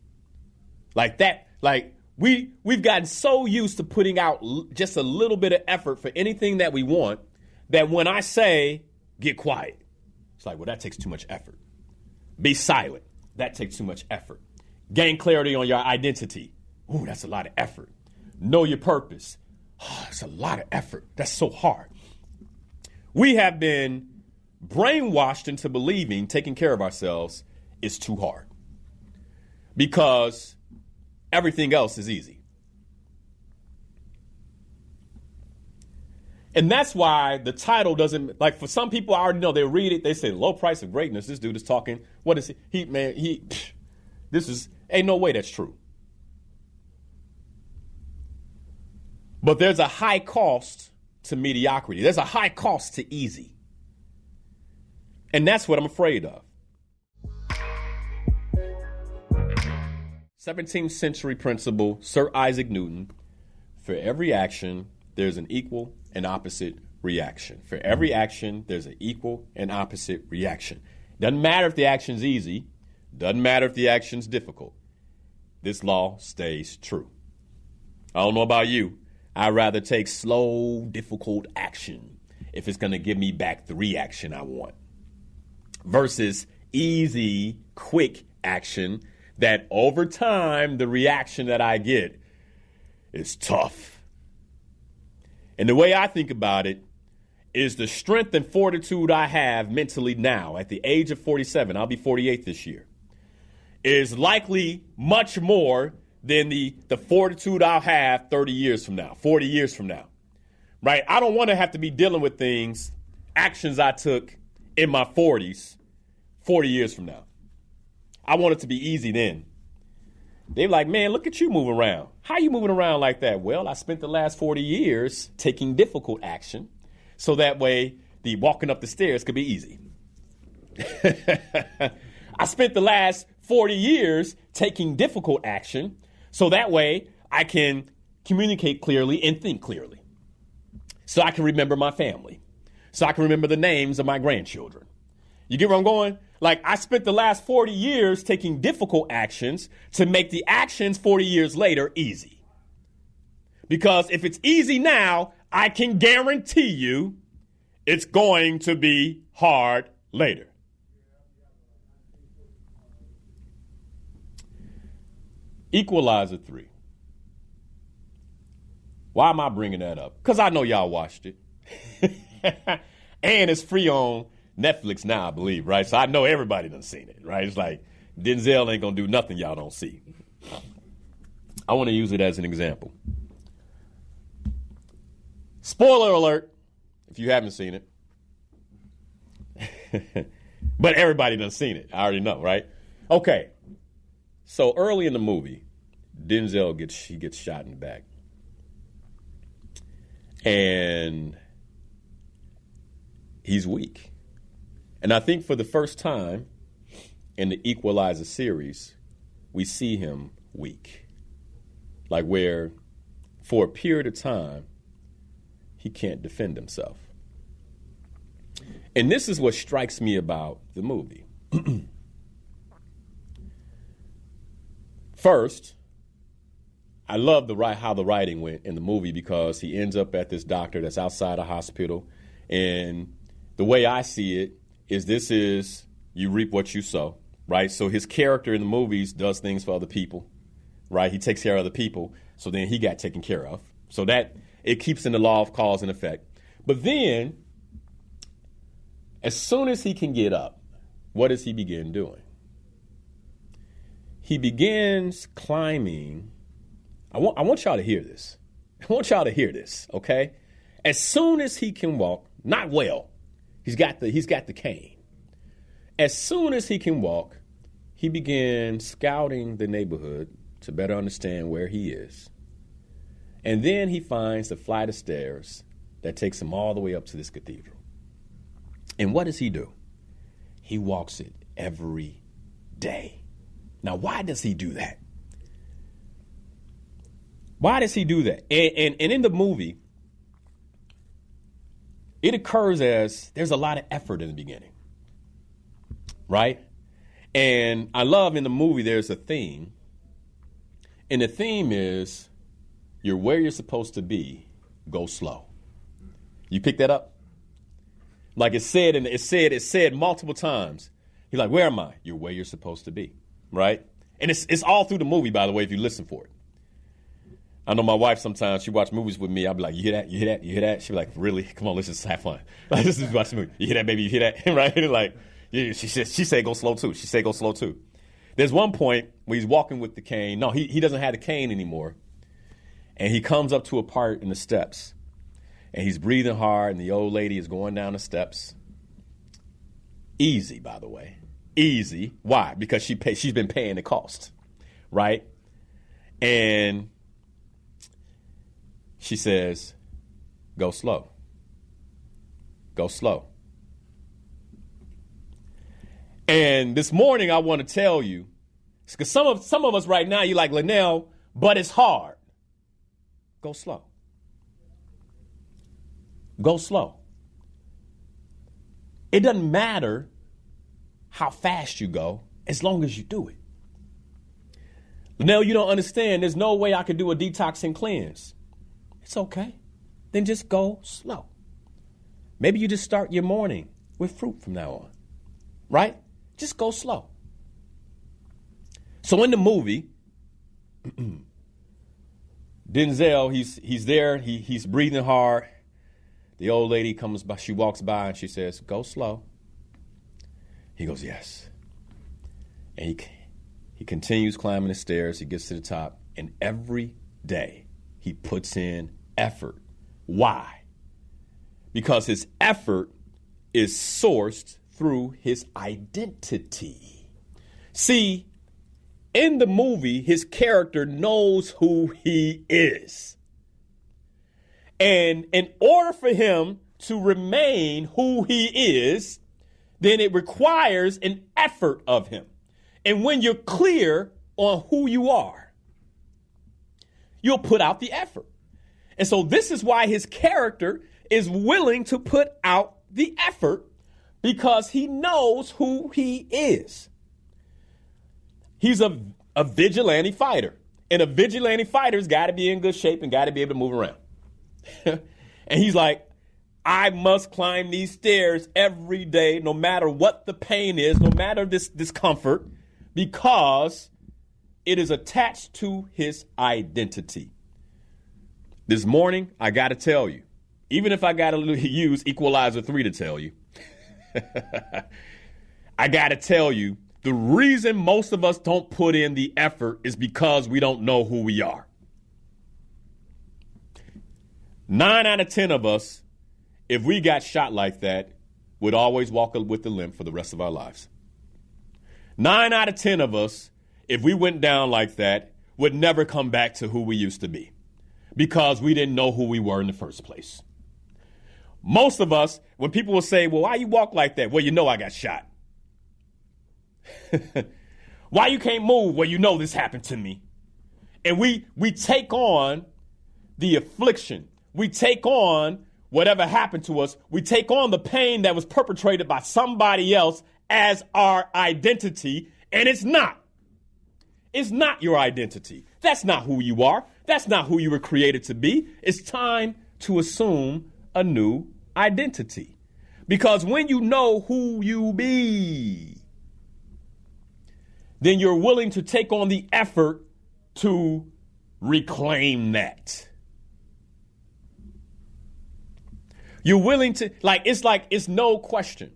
Speaker 1: Like that, like we've gotten so used to putting out just a little bit of effort for anything that we want that when I say, get quiet, it's like, well, that takes too much effort. Be silent. That takes too much effort. Gain clarity on your identity. Ooh, that's a lot of effort. Know your purpose. Oh, that's a lot of effort. That's so hard. We have been brainwashed into believing taking care of ourselves is too hard because everything else is easy. And that's why the title doesn't, like for some people, I already know, they read it, they say, low price of greatness. This dude is talking, what is he? Ain't no way that's true. But there's a high cost to mediocrity. There's a high cost to easy. And that's what I'm afraid of. 17th century principle, Sir Isaac Newton, for every action, there's an equal and opposite reaction. For every action, there's an equal and opposite reaction. Doesn't matter if the action's easy. Doesn't matter if the action's difficult. This law stays true. I don't know about you. I'd rather take slow, difficult action if it's going to give me back the reaction I want versus easy, quick action that over time, the reaction that I get is tough. And the way I think about it is the strength and fortitude I have mentally now at the age of 47, I'll be 48 this year, is likely much more than the fortitude I'll have 30 years from now, 40 years from now, right? I don't want to have to be dealing with things, actions I took in my 40s, 40 years from now. I want it to be easy then. They're like, man, look at you moving around. How you moving around like that? Well, I spent the last 40 years taking difficult action so that way the walking up the stairs could be easy. I spent the last 40 years taking difficult action so that way I can communicate clearly and think clearly. So I can remember my family. So I can remember the names of my grandchildren. You get where I'm going? Like I spent the last 40 years taking difficult actions to make the actions 40 years later easy. Because if it's easy now, I can guarantee you it's going to be hard later. Equalizer 3. Why am I bringing that up? Because I know y'all watched it. And it's free on Netflix now, I believe, right? So I know everybody done seen it, right? It's like Denzel ain't going to do nothing y'all don't see. I want to use it as an example. Spoiler alert, if you haven't seen it. But everybody done seen it. I already know, right? Okay. So early in the movie, Denzel gets shot in the back. And he's weak. And I think for the first time in the Equalizer series, we see him weak. Like where for a period of time, he can't defend himself. And this is what strikes me about the movie. First, I love how the writing went in the movie because he ends up at this doctor that's outside a hospital. And the way I see it is this is you reap what you sow, right? So his character in the movies does things for other people, right? He takes care of other people. So then he got taken care of. So that it keeps in the law of cause and effect. But then as soon as he can get up, what does he begin doing? He begins climbing. I want y'all to hear this. I want y'all to hear this, okay? As soon as he can walk, not well, he's got the cane. As soon as he can walk, he began scouting the neighborhood to better understand where he is. And then he finds the flight of stairs that takes him all the way up to this cathedral. And what does he do? He walks it every day. Now, why does he do that? Why does he do that? And in the movie, it occurs as there's a lot of effort in the beginning, right? And I love in the movie there's a theme. And the theme is you're where you're supposed to be, go slow. You pick that up? Like it said multiple times. He's like, where am I? You're where you're supposed to be, right? And it's all through the movie, by the way, if you listen for it. I know my wife sometimes, she watch movies with me. I'll be like, you hear that? You hear that? You hear that? She'll be like, really? Come on, let's just have fun. Like, let's just watch the movie. You hear that, baby? You hear that? Right? Like, yeah, she said go slow too. She said go slow too. There's one point where he's walking with the cane. No, he doesn't have the cane anymore. And he comes up to a part in the steps. And he's breathing hard, and the old lady is going down the steps. Easy, by the way. Easy. Why? Because she's been paying the cost, right? And she says, go slow. Go slow. And this morning, I want to tell you, because some of us right now, you're like, Linnell, but it's hard. Go slow. Go slow. It doesn't matter how fast you go as long as you do it. Linnell, you don't understand. There's no way I could do a detox and cleanse. It's okay. Then just go slow. Maybe you just start your morning with fruit from now on, right? Just go slow. So in the movie, Denzel, he's there. He's breathing hard. The old lady comes by, she walks by and she says, go slow. He goes, yes. And he continues climbing the stairs. He gets to the top. And every day he puts in effort. Why? Because his effort is sourced through his identity. See, in the movie, his character knows who he is. And in order for him to remain who he is, then it requires an effort of him. And when you're clear on who you are, you'll put out the effort. And so this is why his character is willing to put out the effort, because he knows who he is. He's a vigilante fighter. And a vigilante fighter's got to be in good shape and got to be able to move around. And he's like, I must climb these stairs every day, no matter what the pain is, no matter this discomfort, because it is attached to his identity. This morning, I got to tell you, even if I got to use Equalizer 3 to tell you, I got to tell you, the reason most of us don't put in the effort is because we don't know who we are. 9 out of 10 of us, if we got shot like that, would always walk with the limp for the rest of our lives. 9 out of 10 of us, if we went down like that, would never come back to who we used to be because we didn't know who we were in the first place. Most of us, when people will say, well, why you walk like that? Well, you know I got shot. Why you can't move? Well, you know this happened to me. And we take on the affliction. We take on whatever happened to us. We take on the pain that was perpetrated by somebody else as our identity, and it's not. It's not your identity. That's not who you are. That's not who you were created to be. It's time to assume a new identity. Because when you know who you be, then you're willing to take on the effort to reclaim that. You're willing to, it's no question.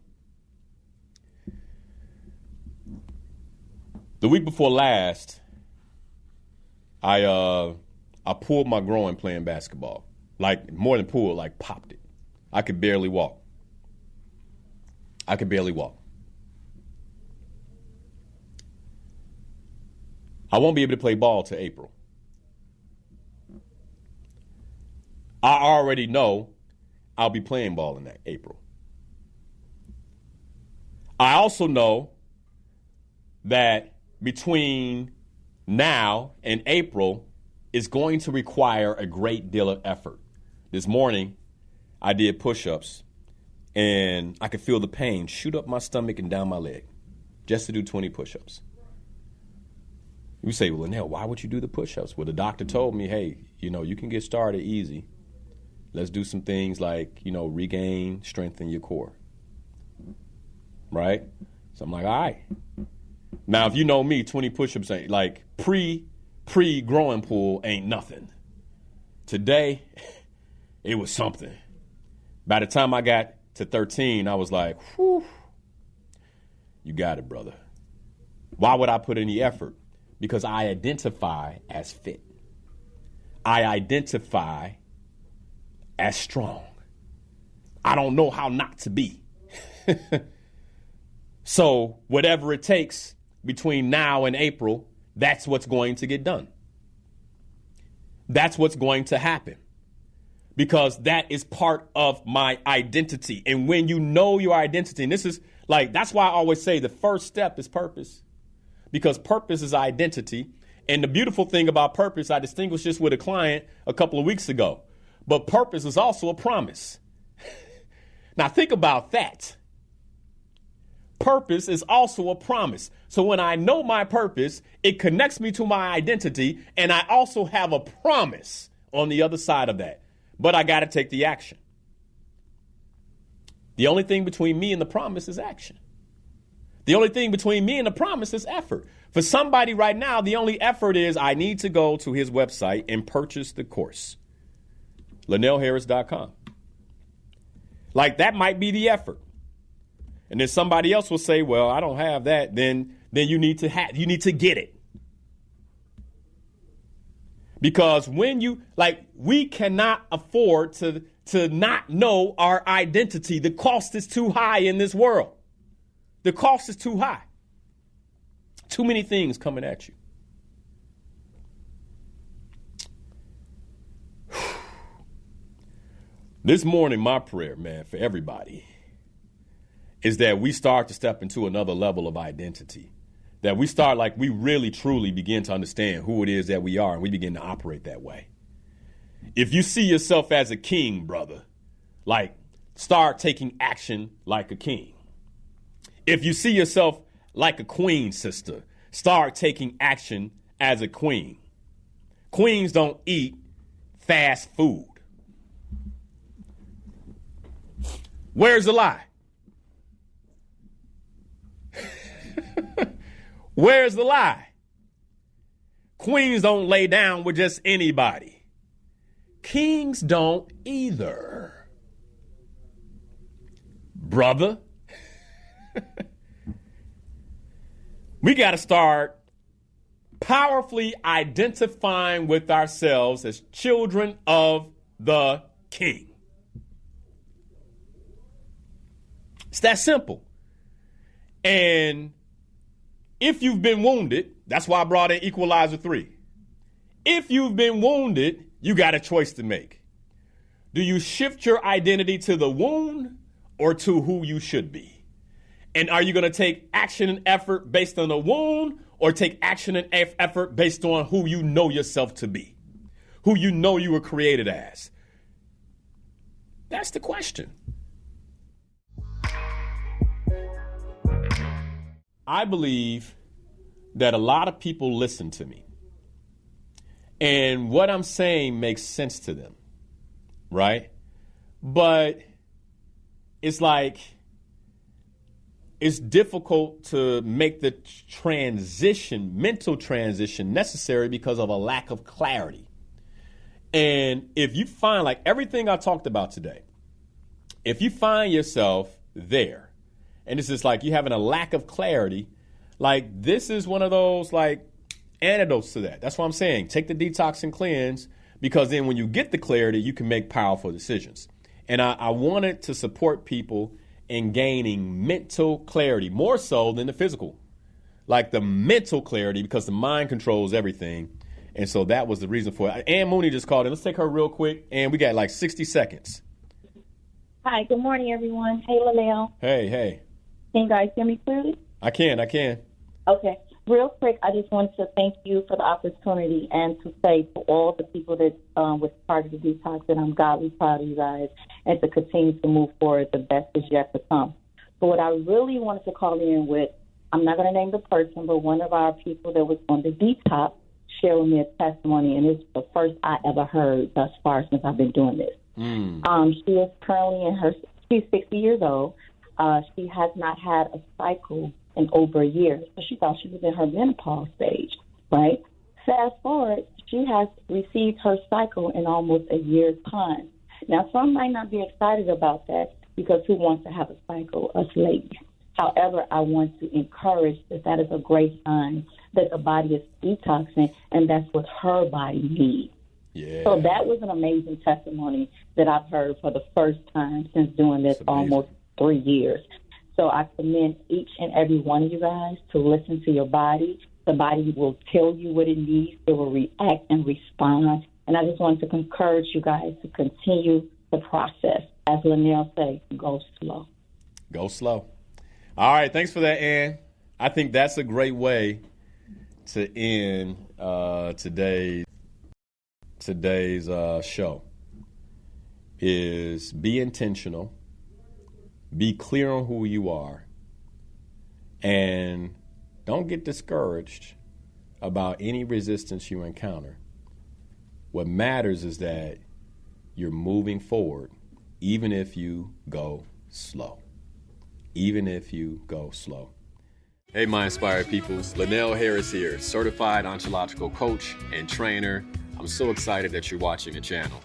Speaker 1: The week before last, I pulled my groin playing basketball. Like, more than pulled, like popped it. I could barely walk. I won't be able to play ball till April. I already know I'll be playing ball in that April. I also know that between now and April is going to require a great deal of effort. This morning, I did push-ups, and I could feel the pain shoot up my stomach and down my leg just to do 20 push-ups. You say, well, Linnell, why would you do the push-ups? Well, the doctor told me, hey, you can get started easy. Let's do some things like, regain strength in your core. Right? So I'm like, all right. Now, if you know me, 20 push-ups ain't like pre-growing pool ain't nothing. Today, it was something. By the time I got to 13, I was like, whew, you got it, brother. Why would I put any effort? Because I identify as fit. I identify as strong. I don't know how not to be. So whatever it takes between now and April, that's what's going to get done. That's what's going to happen. Because that is part of my identity. And when you know your identity, and this is that's why I always say the first step is purpose. Because purpose is identity. And the beautiful thing about purpose, I distinguished this with a client a couple of weeks ago. But purpose is also a promise. Now think about that. Purpose is also a promise. So when I know my purpose, it connects me to my identity, and I also have a promise on the other side of that. But I got to take the action. The only thing between me and the promise is action. The only thing between me and the promise is effort. For somebody right now, the only effort is I need to go to his website and purchase the course. LinnellHarris.com. That might be the effort. And then somebody else will say, well, I don't have that. Then you need to get it. Because when we cannot afford to not know our identity. The cost is too high in this world. The cost is too high. Too many things coming at you. This morning, my prayer, man, for everybody is that we start to step into another level of identity. That we start we really, truly begin to understand who it is that we are, and we begin to operate that way. If you see yourself as a king, brother, start taking action like a king. If you see yourself like a queen, sister, start taking action as a queen. Queens don't eat fast food. Where's the lie? Where's the lie? Queens don't lay down with just anybody. Kings don't either. Brother, we got to start powerfully identifying with ourselves as children of the King. It's that simple. And if you've been wounded, that's why I brought in Equalizer 3. If you've been wounded, you got a choice to make. Do you shift your identity to the wound or to who you should be? And are you going to take action and effort based on the wound or take action and effort based on who you know yourself to be? Who you know you were created as? That's the question. I believe that a lot of people listen to me. And what I'm saying makes sense to them, right? But it's it's difficult to make the mental transition necessary because of a lack of clarity. And if you find, everything I talked about today, if you find yourself there, and it's just you having a lack of clarity, this is one of those antidotes to that. That's what I'm saying. Take the detox and cleanse, because then when you get the clarity, you can make powerful decisions. And I wanted to support people in gaining mental clarity more so than the physical. like the mental clarity, because the mind controls everything. And so that was the reason for it. Ann Mooney just called in. Let's take her real quick. And we got like 60 seconds.
Speaker 4: Hi, good morning, everyone. Hey, Linnell.
Speaker 1: Hey.
Speaker 4: Can you guys hear me clearly?
Speaker 1: I can.
Speaker 4: Okay. Real quick, I just wanted to thank you for the opportunity and to say to all the people that was part of the detox that I'm godly proud of you guys and to continue to move forward. The best is yet to come. But what I really wanted to call in with, I'm not going to name the person, but one of our people that was on the detox shared with me a testimony, and it's the first I ever heard thus far since I've been doing this. She is currently she's 60 years old. She has not had a cycle in over a year, so she thought she was in her menopause stage, right? Fast forward, she has received her cycle in almost a year's time. Now, some might not be excited about that because who wants to have a cycle? Us ladies. However, I want to encourage that is a great sign that the body is detoxing, and that's what her body needs.
Speaker 1: Yeah.
Speaker 4: So that was an amazing testimony that I've heard for the first time since doing this almost 3 years. So I commend each and every one of you guys to listen to your body. The body will tell you what it needs. It will react and respond. And I just wanted to encourage you guys to continue the process. As Linnell said, go slow.
Speaker 1: Go slow. All right. Thanks for that, Ann. I think that's a great way to end today's show. Is be intentional. Be clear on who you are, and don't get discouraged about any resistance you encounter. What matters is that you're moving forward, even if you go slow. Hey, my inspired peoples. Linnell Harris here, certified ontological coach and trainer. I'm so excited that you're watching the channel.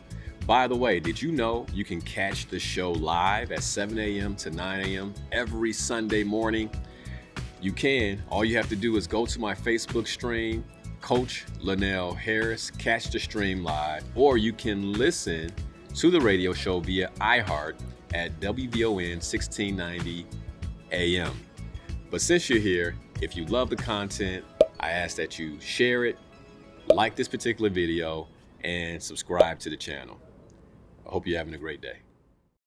Speaker 1: By the way, did you know you can catch the show live at 7 a.m. to 9 a.m. every Sunday morning? You can. All you have to do is go to my Facebook stream, Coach Linnell Harris, catch the stream live, or you can listen to the radio show via iHeart at WVON 1690 AM. But since you're here, if you love the content, I ask that you share it, like this particular video, and subscribe to the channel. I hope you're having a great day.